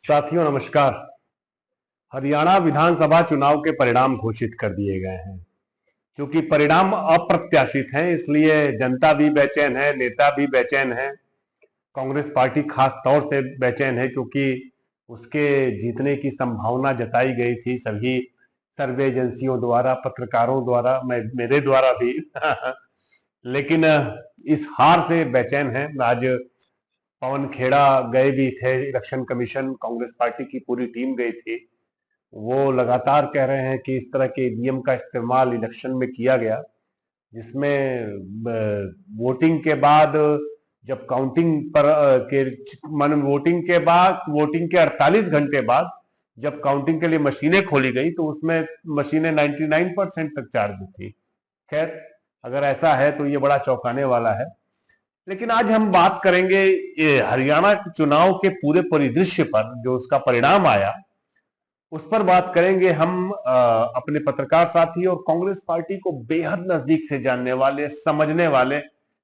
साथियों नमस्कार। हरियाणा विधानसभा चुनाव के परिणाम घोषित कर दिए गए हैं। क्योंकि परिणाम अप्रत्याशित हैं, इसलिए जनता भी बेचैन है, नेता भी बेचैन है। कांग्रेस पार्टी खास तौर से बेचैन है क्योंकि उसके जीतने की संभावना जताई गई थी सभी सर्वे एजेंसियों द्वारा, पत्रकारों द्वारा, मेरे द्वारा भी लेकिन इस हार से बेचैन है। आज पवन खेड़ा गए भी थे, इलेक्शन कमीशन कांग्रेस पार्टी की पूरी टीम गई थी। वो लगातार कह रहे हैं कि इस तरह के ईवीएम का इस्तेमाल इलेक्शन में किया गया, जिसमें वोटिंग के बाद जब काउंटिंग पर वोटिंग के 48 घंटे बाद जब काउंटिंग के लिए मशीनें खोली गई तो उसमें मशीनें 99% तक चार्ज थी। खैर, अगर ऐसा है तो ये बड़ा चौंकाने वाला है। लेकिन आज हम बात करेंगे ये हरियाणा चुनाव के पूरे परिदृश्य पर, जो उसका परिणाम आया उस पर बात करेंगे हम। अपने पत्रकार साथी और कांग्रेस पार्टी को बेहद नजदीक से जानने वाले, समझने वाले,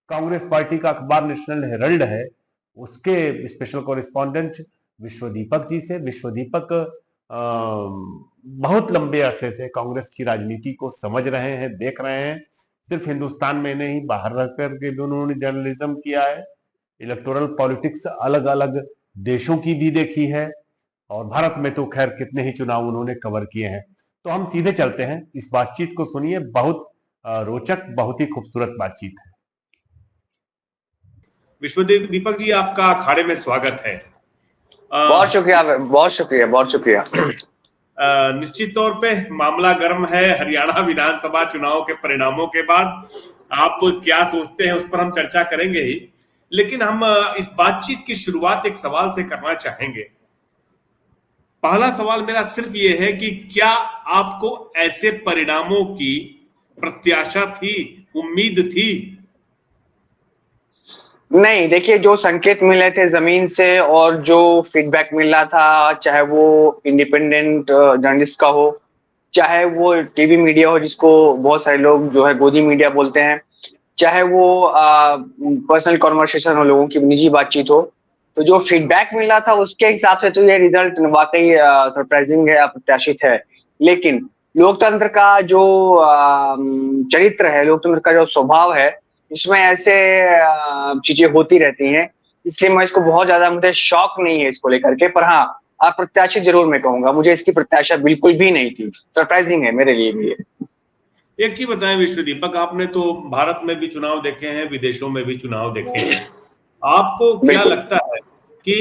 कांग्रेस पार्टी का अखबार नेशनल हेरल्ड है, उसके स्पेशल कॉरेस्पॉन्डेंट विश्वदीपक जी से। विश्वदीपक बहुत लंबे अरसे से कांग्रेस की राजनीति को समझ रहे हैं, देख रहे हैं। सिर्फ हिंदुस्तान में नहीं, बाहर रहकर के भी उन्होंने जर्नलिज्म किया है। इलेक्टोरल पॉलिटिक्स अलग अलग देशों की भी देखी है, और भारत में तो खैर कितने ही चुनाव उन्होंने कवर किए हैं। तो हम सीधे चलते हैं, इस बातचीत को सुनिए। बहुत रोचक, बहुत ही खूबसूरत बातचीत है। विश्वदीप दीपक जी, आपका अखाड़े में स्वागत है। बहुत शुक्रिया, बहुत शुक्रिया, बहुत शुक्रिया। निश्चित तौर पे मामला गर्म है हरियाणा विधानसभा चुनाव के परिणामों के बाद। आप क्या सोचते हैं उस पर हम चर्चा करेंगे ही, लेकिन हम इस बातचीत की शुरुआत एक सवाल से करना चाहेंगे। पहला सवाल मेरा सिर्फ ये है कि क्या आपको ऐसे परिणामों की प्रत्याशा थी, उम्मीद थी? नहीं, देखिए, जो संकेत मिले थे जमीन से और जो फीडबैक मिल रहा था, चाहे वो इंडिपेंडेंट जर्नलिस्ट का हो, चाहे वो टीवी मीडिया हो जिसको बहुत सारे लोग जो है गोदी मीडिया बोलते हैं, चाहे वो पर्सनल कॉन्वर्सेशन हो, लोगों की निजी बातचीत हो, तो जो फीडबैक मिल रहा था उसके हिसाब से तो ये रिजल्ट वाकई सरप्राइजिंग है, अप्रत्याशित है। लेकिन लोकतंत्र का जो चरित्र है, लोकतंत्र का जो स्वभाव है, इसमें ऐसे चीजें होती रहती हैं। इसलिए मैं इसको बहुत ज्यादा, मुझे शौक नहीं है इसको लेकर के, पर हाँ, अप्रत्याशित जरूर मैं कहूंगा। मुझे इसकी प्रत्याशा बिल्कुल भी नहीं थी। सरप्राइजिंग है मेरे लिए भी ये। एक चीज बताएं विश्वदीपक, आपने तो भारत में भी चुनाव देखे हैं, विदेशों में भी चुनाव देखे हैं। आपको क्या लगता है कि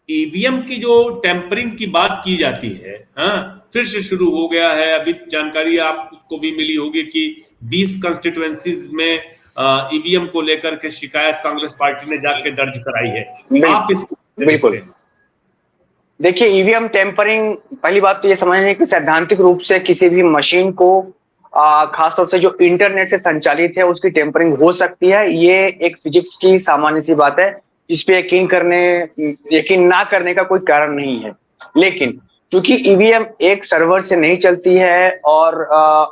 ईवीएम की जो टेम्परिंग की बात की जाती है, हाँ, फिर से शुरू हो गया है? अभी जानकारी आपको भी मिली होगी कि 20 कंस्टिट्यूएंसीज में ईवीएम को लेकर के शिकायत कांग्रेस पार्टी ने जाके दर्ज कराई है। आप इसको बिल्कुल देखिए, ईवीएम टेम्परिंग, पहली बात तो ये समझने कि सैद्धांतिक रूप से किसी भी मशीन को खासतौर से जो इंटरनेट से संचालित है उसकी टेम्परिंग हो सकती है। ये एक फिजिक्स की सामान्य सी बात है जिसपे यकीन ना करने का कोई कारण नहीं है। लेकिन क्योंकि ईवीएम एक सर्वर से नहीं चलती है और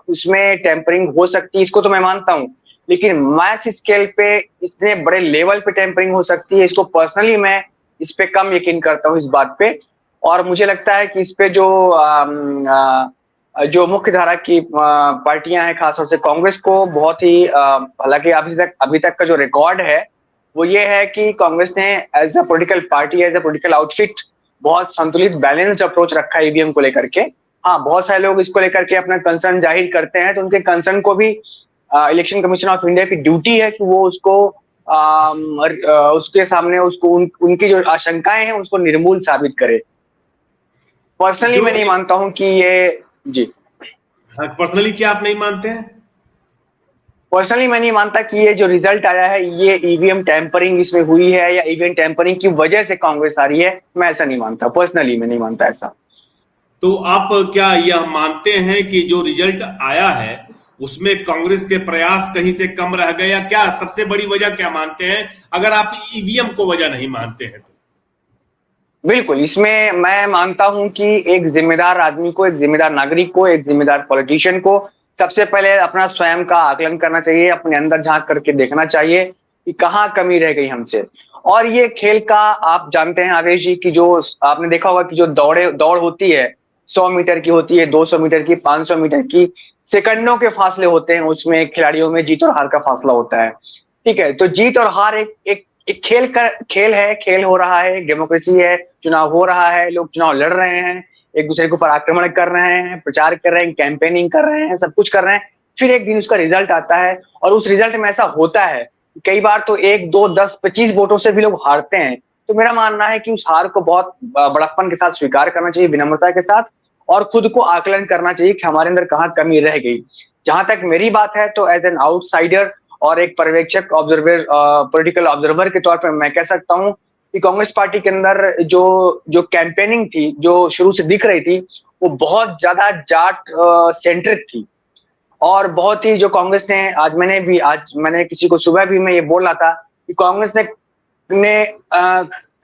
उसमें टेम्परिंग हो सकती है, इसको तो मैं मानता हूँ। लेकिन मैस स्केल पे, इतने बड़े लेवल पे टेम्परिंग हो सकती है, इसको पर्सनली मैं इस पे कम यकीन करता हूँ, इस बात पे। और मुझे लगता है कि इस पे जो मुख्य धारा की पार्टियां हैं, खासतौर से कांग्रेस को बहुत ही, हालांकि अभी तक का जो रिकॉर्ड है वो ये है कि कांग्रेस ने as a political party, as a political outfit बहुत संतुलित, बैलेंस्ड अप्रोच रखा है ईवीएम को लेकर के। हाँ, बहुत सारे लोग इसको लेकर के अपना कंसर्न जाहिर करते हैं, तो उनके कंसर्न को भी इलेक्शन कमीशन ऑफ इंडिया की ड्यूटी है कि वो उसको उसके सामने उनकी जो आशंकाएं हैं उसको निर्मूल साबित करे। पर्सनली मैं नहीं मानता हूं कि ये जी। पर्सनली क्या आप नहीं मानते हैं? पर्सनली मैं नहीं मानता कि ये जो रिजल्ट आया है ये ईवीएम टैंपरिंग इसमें हुई है या ईवीएम टैंपरिंग की वजह से कांग्रेस आ रही है। मैं ऐसा नहीं मानता, पर्सनली मैं नहीं मानता ऐसा। तो आप क्या यह मानते हैं कि जो रिजल्ट आया है उसमें कांग्रेस के प्रयास कहीं से कम रह गए, या क्या सबसे बड़ी वजह क्या मानते हैं, अगर आप ईवीएम को वजह नहीं मानते हैं तो? बिल्कुल, इसमें मैं मानता हूं कि एक जिम्मेदार आदमी को, एक जिम्मेदार नागरिक को, एक जिम्मेदार पॉलिटिशियन को सबसे पहले अपना स्वयं का आकलन करना चाहिए, अपने अंदर झांक करके देखना चाहिए कि कहाँ कमी रह गई हमसे। और ये खेल का आप जानते हैं आवेश जी की, जो आपने देखा होगा कि जो दौड़ होती है 100 मीटर की होती है, 200 मीटर की, 500 मीटर की, सेकंडों के फासले होते हैं उसमें, खिलाड़ियों में जीत और हार का फासला होता है। ठीक है, तो जीत और हार एक खेल है, खेल हो रहा है, डेमोक्रेसी है, चुनाव हो रहा है, लोग चुनाव लड़ रहे हैं, एक दूसरे के ऊपर आक्रमण कर रहे हैं, प्रचार कर रहे हैं, कैंपेनिंग कर रहे हैं, सब कुछ कर रहे हैं। फिर एक दिन उसका रिजल्ट आता है और उस रिजल्ट में ऐसा होता है कई बार तो 1, 2, 10, 25 वोटों से भी लोग हारते हैं। तो मेरा मानना है कि उस हार को बहुत बड़प्पन के साथ स्वीकार करना चाहिए, विनम्रता के साथ, और खुद को आकलन करना चाहिए कि हमारे अंदर कहाँ कमी रह गई। जहां तक मेरी बात है तो एज एन आउटसाइडर और एक पर्यवेक्षक, ऑब्जर्वर, पॉलिटिकल ऑब्जर्वर के तौर पर मैं कह सकता हूँ कि कांग्रेस पार्टी के अंदर जो जो कैंपेनिंग थी, जो शुरू से दिख रही थी, वो बहुत ज्यादा जाट सेंट्रिक थी। और बहुत ही जो कांग्रेस ने, आज मैंने किसी को सुबह भी मैं ये बोल रहा था कि कांग्रेस ने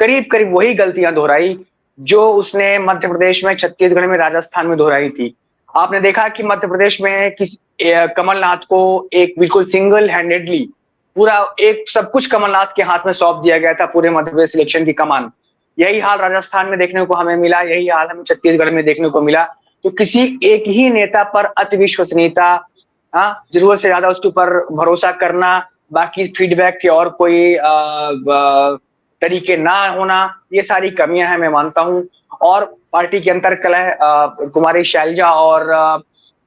करीब करीब वही गलतियां दोहराई जो उसने मध्य प्रदेश में, छत्तीसगढ़ में, राजस्थान में दोहराई थी। आपने देखा कि मध्य प्रदेश में कमलनाथ को एक बिल्कुल सिंगल हैंडेडली पूरा एक सब कुछ कमलनाथ के हाथ में सौंप दिया गया था, पूरे मध्य प्रदेश इलेक्शन की कमान। यही हाल राजस्थान में देखने को हमें मिला, यही हाल हमें छत्तीसगढ़ में देखने को मिला। तो किसी एक ही नेता पर अति विश्वसनीयता, जरूरत से ज्यादा उसके ऊपर भरोसा करना, बाकी फीडबैक के और कोई तरीके ना होना, ये सारी कमियां हैं, मैं मानता हूं। और पार्टी के अंतर कलह, कुमारी शैलजा और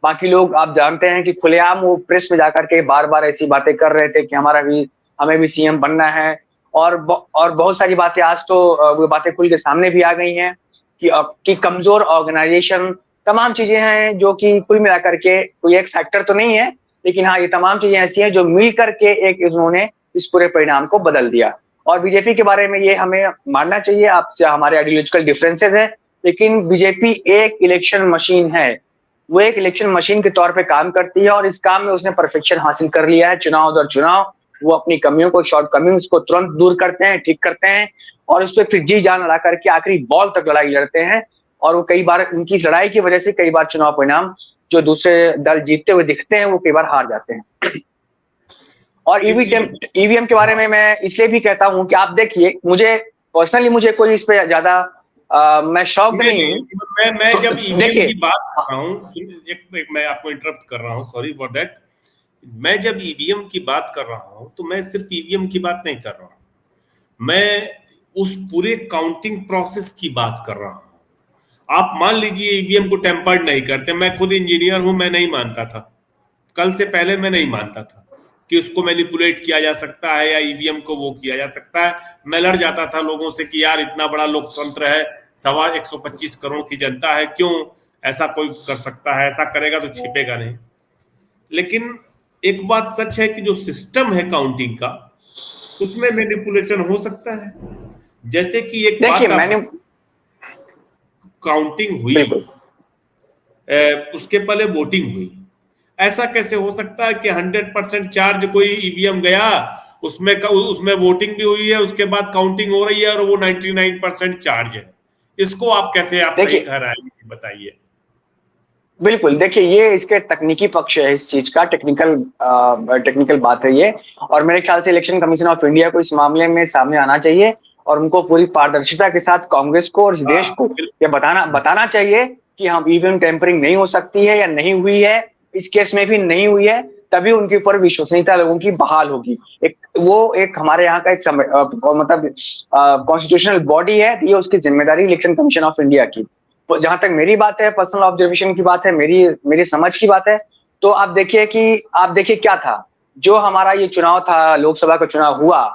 बाकी लोग, आप जानते हैं कि खुलेआम वो प्रेस में जाकर के बार बार ऐसी बातें कर रहे थे कि हमें भी सीएम बनना है। और बहुत सारी बातें आज तो वो बातें खुल के सामने भी आ गई हैं कि कमजोर ऑर्गेनाइजेशन, तमाम चीजें हैं जो कि कुल मिलाकर के कोई एक फैक्टर तो नहीं है, लेकिन हाँ, ये तमाम चीजें ऐसी हैं जो मिल करके एक इन्होंने इस पूरे परिणाम को बदल दिया। और बीजेपी के बारे में ये हमें मानना चाहिए, आपसे हमारे आइडियोलॉजिकल डिफरेंसेस है, लेकिन बीजेपी एक इलेक्शन मशीन है। वो एक इलेक्शन मशीन के तौर पे काम करती है और इस काम में उसने परफेक्शन हासिल कर लिया है। चुनाव दर चुनाव वो अपनी कमियों को, शॉर्ट कमिंग्स को तुरंत दूर करते हैं, ठीक करते हैं, और उस पर फिर जी जान लड़ा करके आखिरी बॉल तक लड़ाई लड़ते हैं। और वो कई बार उनकी लड़ाई की वजह से कई बार चुनाव परिणाम जो दूसरे दल जीतते हुए दिखते हैं वो कई बार हार जाते हैं। और ईवीएम के बारे में मैं इसलिए भी कहता हूं कि आप देखिए, मुझे पर्सनली मुझे कोई इस पे ज्यादा मैं शौक नहीं हूं। मैं जब ईवीएम की बात कर रहा हूं, एक मैं आपको इंटरप्ट कर रहा हूं, सॉरी फॉर दैट। मैं जब ईवीएम की बात कर रहा हूं तो मैं सिर्फ ईवीएम की बात नहीं कर रहा हूं, मैं उस पूरे काउंटिंग प्रोसेस की बात कर रहा हूं। आप मान लीजिए ईवीएम को टेम्पर्ड नहीं करते, मैं खुद इंजीनियर हूं, मैं नहीं मानता था, कल से पहले मैं नहीं मानता था कि उसको मैनिपुलेट किया जा सकता है या ईवीएम को वो किया जा सकता है। मैं लड़ जाता था लोगों से कि यार इतना बड़ा लोकतंत्र है, 125 करोड़ की जनता है, क्यों ऐसा कोई कर सकता है, ऐसा करेगा तो छिपेगा नहीं। लेकिन एक बात सच है कि जो सिस्टम है काउंटिंग का, उसमें मैनिपुलेशन हो सकता है। जैसे कि एक बात, काउंटिंग हुई, उसके पहले वोटिंग हुई, ऐसा कैसे हो सकता है कि 100% चार्ज कोई ईवीएम गया, उसमें वोटिंग भी हुई है, उसके बाद काउंटिंग हो रही है और वो 99% चार्ज है? इसको आप कैसे सही ठहराएंगे, बताइए। बिल्कुल, देखिए ये इसके तकनीकी पक्ष है, इस चीज का टेक्निकल बात है ये। और मेरे ख्याल से इलेक्शन कमीशन ऑफ इंडिया को इस मामले में सामने आना चाहिए और उनको पूरी पारदर्शिता के साथ कांग्रेस को और इस देश को ये बताना चाहिए कि हम ईवीएम टेम्परिंग नहीं हो सकती है या नहीं हुई है, इस केस में भी नहीं हुई है, तभी उनके ऊपर विश्वसनीयता लोगों की बहाल होगी। एक हमारे यहाँ का एक मतलब कॉन्स्टिट्यूशनल बॉडी है, ये उसकी जिम्मेदारी इलेक्शन कमीशन ऑफ इंडिया की। जहां तक मेरी बात है, पर्सनल ऑब्जर्वेशन की बात है, मेरी समझ की बात है, तो आप देखिए क्या था जो हमारा ये चुनाव था, लोकसभा का चुनाव हुआ,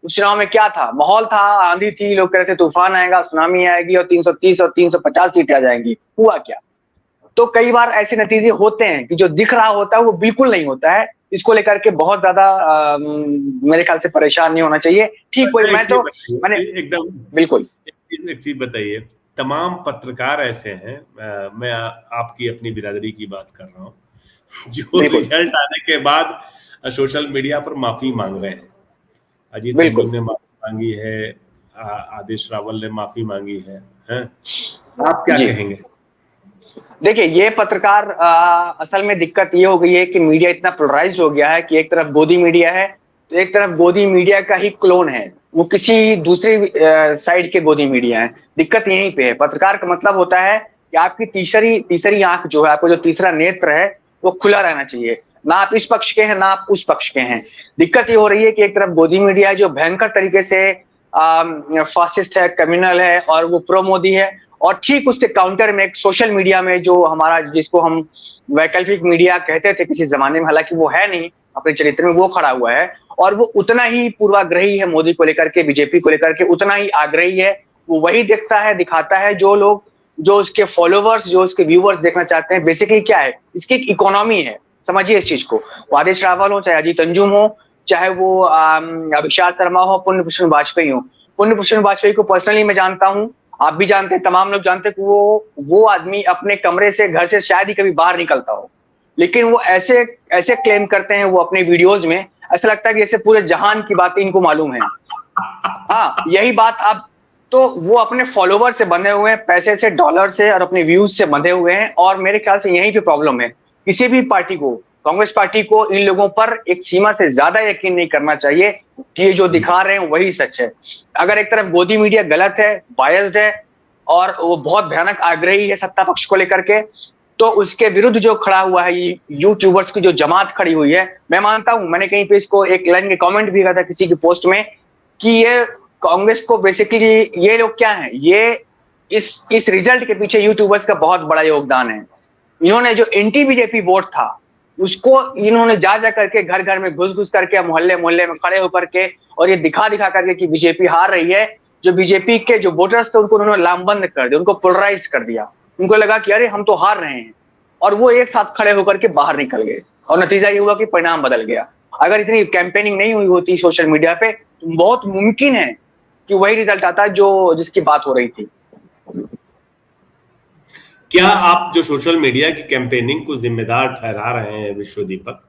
उस चुनाव में क्या था, माहौल था, आंधी थी, लोग कह रहे थे तूफान आएगा, सुनामी आएगी और 330 और 350 सीटें आ जाएंगी। हुआ क्या? तो कई बार ऐसे नतीजे होते हैं कि जो दिख रहा होता है वो बिल्कुल नहीं होता है। इसको लेकर के बहुत ज्यादा मेरे ख्याल से परेशान नहीं होना चाहिए। ठीक, कोई मैंने एकदम बिल्कुल एक चीज बताइए, तमाम पत्रकार ऐसे हैं, मैं आपकी अपनी बिरादरी की बात कर रहा हूँ, जो रिजल्ट आने के बाद सोशल मीडिया पर माफी मांग रहे हैं। अजीत अंजुम ने माफी मांगी है, आदेश रावल ने माफी मांगी है, आप क्या कहेंगे? देखिए, ये पत्रकार असल में दिक्कत ये हो गई है कि मीडिया इतना पोलराइज्ड हो गया है कि एक तरफ गोदी मीडिया है तो एक तरफ गोदी मीडिया का ही क्लोन है, वो किसी दूसरी साइड के गोदी मीडिया है। दिक्कत यहीं पे है। पत्रकार का मतलब होता है कि आपकी तीसरी तीसरी आंख जो है, आपको जो तीसरा नेत्र है वो खुला रहना चाहिए, ना आप इस पक्ष के हैं ना आप उस पक्ष के हैं। दिक्कत ये हो रही है कि एक तरफ गोदी मीडिया है जो भयंकर तरीके से फासिस्ट है, कम्युनल है और वो प्रो मोदी है, और ठीक उसके काउंटर में एक सोशल मीडिया में जो हमारा, जिसको हम वैकल्पिक मीडिया कहते थे किसी जमाने में, हालांकि वो है नहीं अपने चरित्र में, वो खड़ा हुआ है और वो उतना ही पूर्वाग्रही है मोदी को लेकर के, बीजेपी को लेकर के उतना ही आग्रही है। वो वही देखता है, दिखाता है जो लोग, जो उसके फॉलोवर्स, जो उसके व्यूवर्स देखना चाहते हैं। बेसिकली क्या है, इसकी एक इकोनॉमी है, समझिए इस चीज को। वो आदेश रावल हो, चाहे अजीत अंजुम हो, चाहे वो अभिषेक शर्मा हो, पुण्य भूषण वाजपेयी हो। पुण्य भूषण वाजपेयी को पर्सनली मैं जानता हूँ, आप भी जानते हैं, तमाम लोग जानते हैं कि वो आदमी अपने कमरे से, घर से शायद ही कभी बाहर निकलता हो, लेकिन वो ऐसे ऐसे क्लेम करते हैं वो अपने वीडियोज में, ऐसा लगता है कि जैसे पूरे जहान की बातें इनको मालूम है। हाँ, यही बात अब तो वो अपने फॉलोवर से बंधे हुए हैं, पैसे से, डॉलर से और अपने व्यूज से बंधे हुए हैं। और मेरे ख्याल से यहीं पे प्रॉब्लम है। किसी भी पार्टी को, कांग्रेस पार्टी को इन लोगों पर एक सीमा से ज्यादा यकीन नहीं करना चाहिए कि ये जो दिखा रहे हैं वही सच है। अगर एक तरफ गोदी मीडिया गलत है, बायस्ड है और वो बहुत भयानक आग्रही है सत्ता पक्ष को लेकर के, तो उसके विरुद्ध जो खड़ा हुआ है, यूट्यूबर्स की जो जमात खड़ी हुई है, मैं मानता हूं, मैंने कहीं पे इसको एक लाइन के कमेंट भी किया था किसी की पोस्ट में, कि ये कांग्रेस को बेसिकली, ये लोग क्या है, ये इस रिजल्ट के पीछे यूट्यूबर्स का बहुत बड़ा योगदान है। इन्होंने जो एंटी बीजेपी वोट था उसको इन्होंने जा करके घर घर में घुस करके, मोहल्ले मोहल्ले में खड़े होकर के और ये दिखा करके कि बीजेपी हार रही है, जो बीजेपी के जो वोटर्स थे उनको उन्होंने लामबंद कर दिया, उनको पोलराइज कर दिया। उनको लगा कि अरे हम तो हार रहे हैं, और वो एक साथ खड़े होकर के बाहर निकल गए और नतीजा ये हुआ कि परिणाम बदल गया। अगर इतनी कैंपेनिंग नहीं हुई होती सोशल मीडिया पे तो बहुत मुमकिन है कि वही रिजल्ट आता जो जिसकी बात हो रही थी। क्या आप जो सोशल मीडिया की कैंपेनिंग को जिम्मेदार ठहरा रहे हैं विश्व दीपक,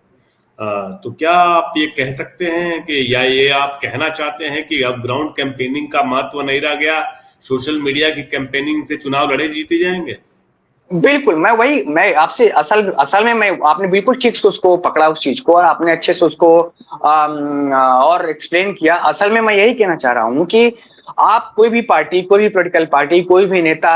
तो क्या आप ये कह सकते हैं कि, या ये आप कहना चाहते हैं कि अब ग्राउंड कैंपेनिंग का महत्व नहीं रह गया, सोशल मीडिया की कैंपेनिंग से चुनाव लड़े जीते जाएंगे? बिल्कुल, मैं आपसे असल में मैं, आपने बिल्कुल ठीक से उसको पकड़ा उस चीज को, और आपने अच्छे से उसको और एक्सप्लेन किया। असल में मैं यही कहना चाह रहा हूं कि आप कोई भी पार्टी, कोई भी पॉलिटिकल पार्टी, कोई भी नेता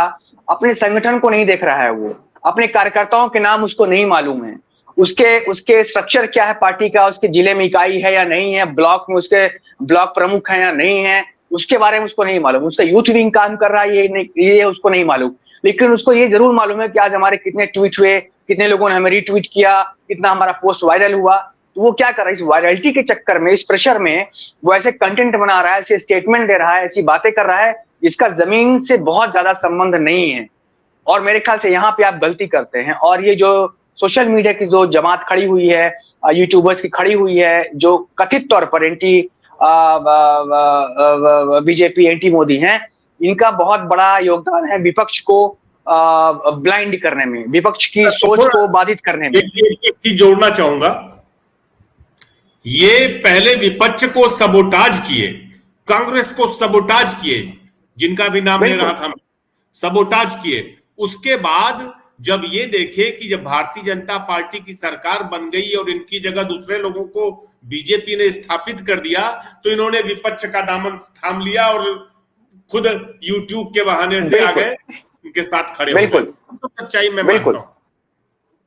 अपने संगठन को नहीं देख रहा है, वो अपने कार्यकर्ताओं के नाम उसको नहीं मालूम है, उसके स्ट्रक्चर क्या है पार्टी का, उसके जिले में इकाई है या नहीं है, ब्लॉक में उसके ब्लॉक प्रमुख है या नहीं है, उसके बारे में उसको नहीं मालूम। उसका यूथ विंग काम कर रहा है ये उसको नहीं मालूम, लेकिन उसको ये जरूर मालूम है कि आज हमारे कितने ट्वीट हुए, कितने लोगों ने हमें रीट्वीट किया, कितना हमारा पोस्ट वायरल हुआ। तो वो क्या कर रहा है, इस वायरलिटी के चक्कर में, इस प्रेशर में वो ऐसे कंटेंट बना रहा है, ऐसे स्टेटमेंट दे रहा है, ऐसी बातें कर रहा है जिसका जमीन से बहुत ज्यादा संबंध नहीं है। और मेरे ख्याल से यहाँ पे आप गलती करते हैं। और ये जो सोशल मीडिया की जो जमात खड़ी हुई है, यूट्यूबर्स की खड़ी हुई है, जो कथित तौर पर एंटी बीजेपी, एंटी मोदी हैं, इनका बहुत बड़ा योगदान है विपक्ष को ब्लाइंड करने में, विपक्ष की सोच को बाधित करने में। एक चीज जोड़ना चाहूंगा, ये पहले विपक्ष को सबोटाज किए, कांग्रेस को सबोटाज किए, जिनका भी नाम ले रहा था, सबोटाज किए। उसके बाद जब ये देखे कि जब भारतीय जनता पार्टी की सरकार बन गई और इनकी जगह दूसरे लोगों को बीजेपी ने स्थापित कर दिया, तो इन्होंने विपक्ष का दामन थाम लिया और खुद यूट्यूब के बहाने से आ गए, इनके साथ खड़े हो गए। तो सच्चाई में मानता हूं।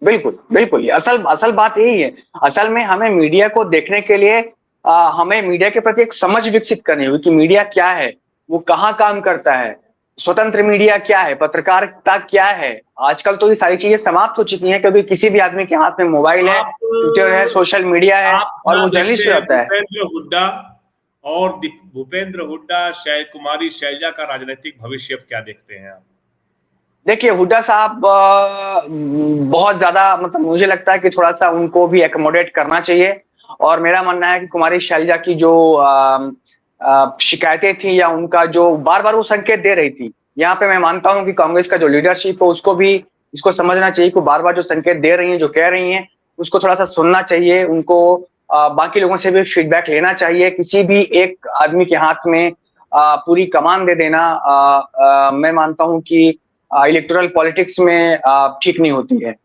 बिल्कुल बिल्कुल, असल बात यही है। असल में हमें मीडिया को देखने के लिए हमें मीडिया के प्रति एक समझ विकसित करनी होगी कि मीडिया क्या है, वो कहाँ काम करता है, स्वतंत्र मीडिया क्या है, पत्रकारिता क्या है। आजकल तो ये सारी चीजें समाप्त हो चुकी हैं, क्योंकि किसी भी आदमी के हाथ में मोबाइल है, ट्विटर है, सोशल मीडिया है, और वो जर्नलिस्ट रहता है। भूपेंद्र हुड्डा और भूपेंद्र हुड्डा, कुमारी शैलजा का राजनीतिक भविष्य क्या देखते हैं आप? देखिए, हुड्डा साहब बहुत ज्यादा, मतलब मुझे लगता है कि थोड़ा सा उनको भी एकोमोडेट करना चाहिए। और मेरा मानना है कि कुमारी शैलजा की जो शिकायतें थी, या उनका जो बार बार वो संकेत दे रही थी, यहाँ पे मैं मानता हूं कि कांग्रेस का जो लीडरशिप है उसको भी इसको समझना चाहिए कि बार बार जो संकेत दे रही हैं, जो कह रही हैं, उसको थोड़ा सा सुनना चाहिए। उनको बाकी लोगों से भी फीडबैक लेना चाहिए। किसी भी एक आदमी के हाथ में पूरी कमान दे देना मैं मानता हूं कि इलेक्टोरल पॉलिटिक्स में ठीक नहीं होती है।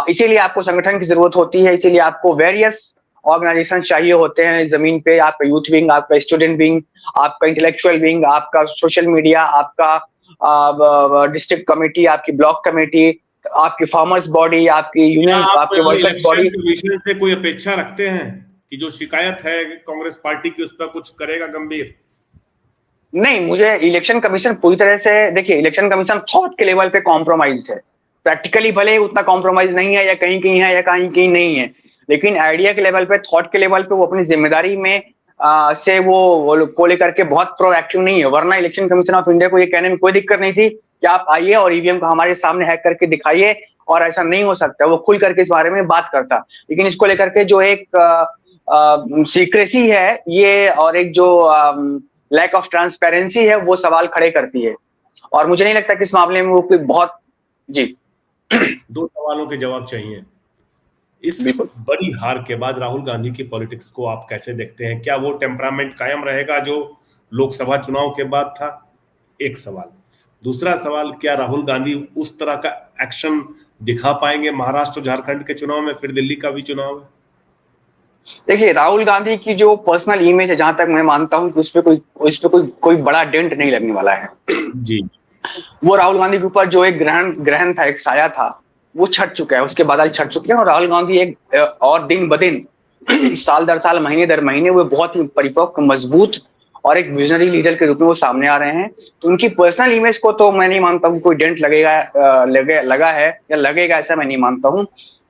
इसीलिए आपको संगठन की जरूरत होती है, इसीलिए आपको वेरियस ऑर्गेनाइजेशन चाहिए होते हैं जमीन पे, आपका यूथ विंग, आपका स्टूडेंट विंग, आपका इंटेलेक्चुअल विंग, आपका सोशल मीडिया, आपका डिस्ट्रिक्ट कमेटी, आपकी ब्लॉक कमेटी, आपकी फार्मर्स बॉडी, आपकी क्या यूनियन, आप आपके वर्कर्स इलेक्शन बॉडी। कमीशन से कोई अपेक्षा रखते हैं कि जो शिकायत है कांग्रेस पार्टी की उस पर कुछ करेगा गंभीर? नहीं, मुझे इलेक्शन कमीशन पूरी तरह से, देखिए इलेक्शन कमीशन थॉट के लेवल पे कॉम्प्रोमाइज है, प्रैक्टिकली भले उतना कॉम्प्रोमाइज नहीं है, या कहीं कहीं है या कहीं कहीं नहीं है, लेकिन आइडिया के लेवल पे, थॉट के लेवल पे वो अपनी जिम्मेदारी में से वो को लेकर के बहुत प्रोएक्टिव नहीं है। वरना इलेक्शन कमीशन ऑफ इंडिया को ये कहने में कोई दिक्कत नहीं थी कि आप आइए और ईवीएम को हमारे सामने हैक करके दिखाइए, और ऐसा नहीं हो सकता, वो खुल करके इस बारे में बात करता। लेकिन इसको लेकर के जो एक सीक्रेसी है ये, और एक जो लैक ऑफ ट्रांसपेरेंसी है, वो सवाल खड़े करती है, और मुझे नहीं लगता कि इस मामले में वो कोई बहुत। जी, दो सवालों के जवाब चाहिए। इस बिल्कुल। बड़ी हार के बाद राहुल गांधी की पॉलिटिक्स को आप कैसे देखते हैं? क्या वो टेम्परामेंट कायम रहेगा जो लोकसभा चुनाव के बाद था? एक सवाल। दूसरा सवाल, क्या राहुल गांधी उस तरह का एक्शन दिखा पाएंगे महाराष्ट्र झारखंड के चुनाव में? फिर दिल्ली का भी चुनाव है। देखिए, राहुल गांधी की जो पर्सनल इमेज है, जहां तक मैं मानता हूं कि उस पर कोई बड़ा डेंट नहीं लगने वाला है। जी। वो राहुल गांधी के ऊपर जो एक ग्रहण था, एक साया था, वो छट चुका है, उसके बादल छट चुके हैं, और राहुल गांधी एक और दिन ब दिन साल दर साल, महीने दर महीने वो बहुत ही परिपक्व, मजबूत और एक विजनरी लीडर के रूप में वो सामने आ रहे हैं। तो उनकी पर्सनल इमेज को तो मैं नहीं मानता हूँ कोई डेंट लगा है या लगेगा, ऐसा मैं नहीं मानता हूँ।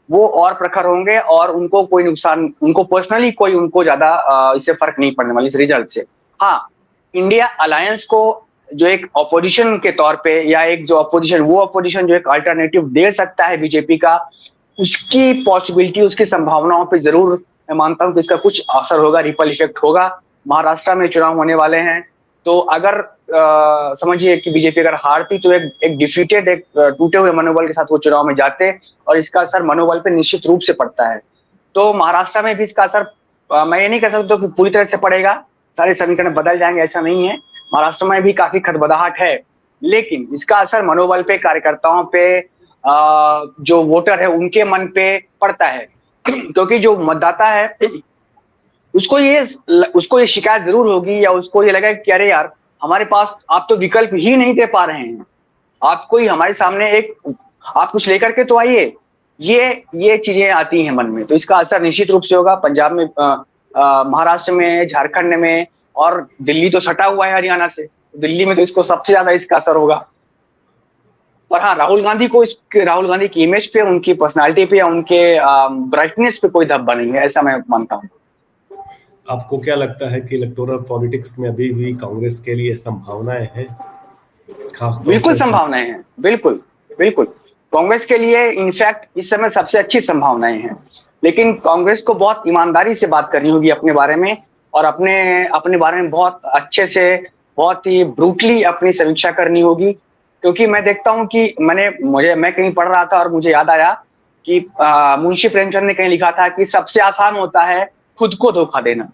वो और प्रखर होंगे, और उनको कोई नुकसान, उनको पर्सनली कोई, उनको ज्यादा इससे फर्क नहीं पड़ने वाली इस रिजल्ट से। हाँ, इंडिया अलायंस को जो एक ऑपोजिशन के तौर पे, या एक जो ऑपोजिशन, वो ऑपोजिशन जो एक अल्टरनेटिव दे सकता है बीजेपी का, उसकी पॉसिबिलिटी, उसकी संभावनाओं पे जरूर मैं मानता हूं कि इसका कुछ असर होगा, रिपल इफेक्ट होगा। महाराष्ट्र में चुनाव होने वाले हैं, तो अगर समझिए कि बीजेपी अगर हारती, तो एक डिफीटेड, एक टूटे हुए मनोबल के साथ वो चुनाव में जाते, और इसका असर मनोबल पे निश्चित रूप से पड़ता है। तो महाराष्ट्र में भी इसका असर, मैं ये नहीं कह सकता कि पूरी तरह से पड़ेगा, सारे समीकरण बदल जाएंगे, ऐसा नहीं है। महाराष्ट्र में भी काफी खटबदाहट है, लेकिन इसका असर मनोबल पे, कार्यकर्ताओं पे, जो वोटर है उनके मन पे पड़ता है। क्योंकि जो मतदाता है उसको ये शिकायत जरूर होगी, या उसको ये लगा कि अरे यार, हमारे पास आप तो विकल्प ही नहीं दे पा रहे हैं, आप कोई हमारे सामने आप कुछ लेकर के तो आइए। ये चीजें आती हैं मन में, तो इसका असर निश्चित रूप से होगा पंजाब में, महाराष्ट्र में, झारखंड में, और दिल्ली तो सटा हुआ है हरियाणा से, दिल्ली में तो इसको सबसे ज्यादा इसका असर होगा। पर हाँ, राहुल गांधी की इमेज पे, उनकी पर्सनालिटी पे, या उनके ब्राइटनेस पे कोई धब्बा नहीं है, ऐसा मैं मानता हूँ। आपको क्या लगता है कि इलेक्टोरल पॉलिटिक्स में अभी भी कांग्रेस के लिए संभावनाएं हैं, खासतौर बिल्कुल से? संभावनाएं हैं, बिल्कुल बिल्कुल। कांग्रेस के लिए इनफैक्ट इस समय सबसे अच्छी संभावनाएं हैं, लेकिन कांग्रेस को बहुत ईमानदारी से बात करनी होगी अपने बारे में, और अपने अपने बारे में बहुत अच्छे से, बहुत ही ब्रूटली अपनी समीक्षा करनी होगी। क्योंकि मैं देखता हूं कि मैं कहीं पढ़ रहा था और मुझे याद आया कि मुंशी प्रेमचंद ने कहीं लिखा था कि सबसे आसान होता है खुद को धोखा देना,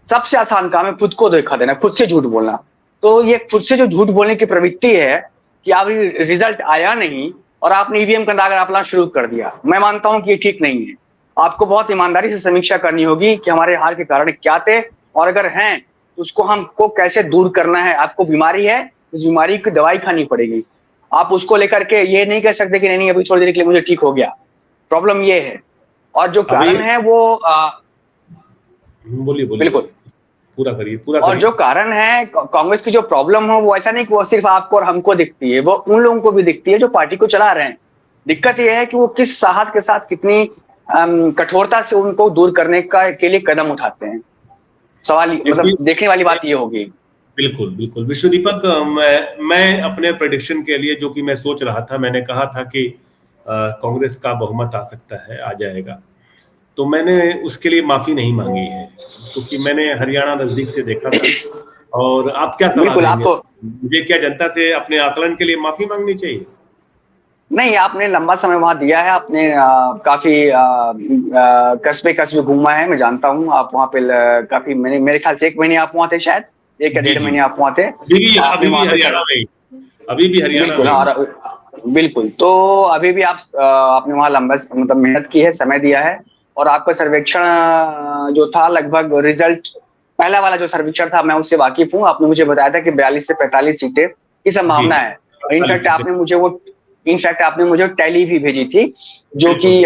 सबसे आसान काम है खुद को धोखा देना, खुद से झूठ बोलना। तो ये खुद से जो झूठ बोलने की प्रवृत्ति है कि आप रिजल्ट आया नहीं और आपने ईवीएम का दाग डालना शुरू कर दिया, मैं मानता हूं कि ये ठीक नहीं है। आपको बहुत ईमानदारी से समीक्षा करनी होगी कि हमारे हार के कारण क्या थे, और अगर हैं तो उसको हमको कैसे दूर करना है। आपको बीमारी है, उस बीमारी की दवाई खानी पड़ेगी। आप उसको लेकर के ये नहीं कह सकते कि नहीं अभी थोड़ी देर के लिए मुझे ठीक हो गया। प्रॉब्लम ये है, और जो कारण है वो बोलिए बिल्कुल पूरा करिए। और जो कारण है कांग्रेस की जो प्रॉब्लम हो, वो ऐसा नहीं कि वो सिर्फ आपको और हमको दिखती है, वो उन लोगों को भी दिखती है जो पार्टी को चला रहे हैं। दिक्कत यह है कि वो किस साहस के साथ, कितनी कठोरता से उनको दूर करने के लिए कदम उठाते हैं। सवाल मतलब देखने वाली बात ये होगी। बिल्कुल बिल्कुल विश्वदीपक, मैं अपने प्रेडिक्शन के लिए, जो कि मैं सोच रहा था, मैंने कहा था कि कांग्रेस का बहुमत आ सकता है, आ जाएगा, तो मैंने उसके लिए माफी नहीं मांगी है, क्योंकि मैंने हरियाणा नजदीक से देखा था। और आप क्या सलाह देंगे मुझे? क्या जनता से अपने आकलन के लिए माफी मांगनी चाहिए? नहीं, आपने लंबा समय वहां दिया है, आपने काफी कस्बे कस्बे घूमा है, मैं जानता हूं। आप वहां पे काफी, मेरे ख्याल से 1 महीने आप वहां थे, शायद 1 या 1.5 महीने आप वहां थे। अभी भी हरियाणा बिल्कुल, बिल्कुल। तो अभी भी आपने वहां लंबा मतलब मेहनत की है, समय दिया है, और आपका सर्वेक्षण जो था लगभग रिजल्ट पहला वाला जो सर्वेक्षण था मैं उससे वाकिफ हूँ। आपने मुझे बताया था कि 42 से 45 सीटें की संभावना है। इनफैक्ट आपने मुझे टैली भी भेजी थी जो कि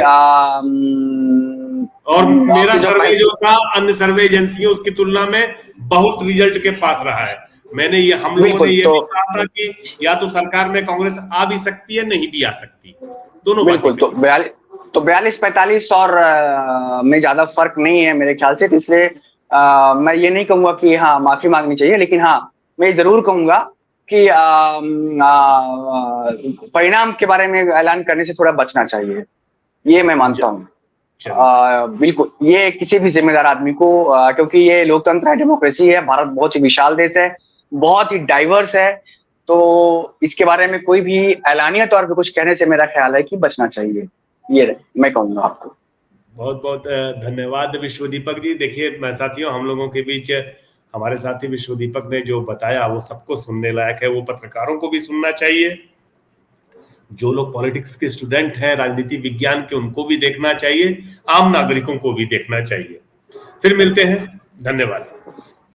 और मेरा जो सर्वे जो था अन्य सर्वे एजेंसियों उसकी तुलना में बहुत रिजल्ट के पास रहा है। मैंने ये हम लोगों ने ये भी कहा था कि या तो सरकार में कांग्रेस आ भी सकती है, नहीं भी आ सकती, दोनों बातें। बिल्कुल, तो 42-45 और में ज्यादा फर्क नहीं है मेरे ख्याल से, इसलिए मैं ये नहीं कहूंगा कि हाँ माफी मांगनी चाहिए, लेकिन हाँ मैं जरूर कहूंगा कि परिणाम के बारे में ऐलान करने से थोड़ा बचना चाहिए, ये मैं मानता हूँ। बिल्कुल, ये किसी भी जिम्मेदार आदमी को क्योंकि ये लोकतंत्र है, डेमोक्रेसी है, भारत बहुत ही विशाल देश है, बहुत ही डाइवर्स है, तो इसके बारे में कोई भी ऐलानिया तौर पे कुछ कहने से मेरा ख्याल है कि बचना चाहिए, ये मैं कहूंगा आपको। बहुत बहुत धन्यवाद विश्वदीपक जी। देखिए साथियों, हम लोगों के बीच हमारे साथी विश्वदीपक ने जो बताया वो सबको सुनने लायक है, वो पत्रकारों को भी सुनना चाहिए, जो लोग पॉलिटिक्स के स्टूडेंट हैं, राजनीति विज्ञान के, उनको भी देखना चाहिए, आम नागरिकों को भी देखना चाहिए। फिर मिलते हैं, धन्यवाद।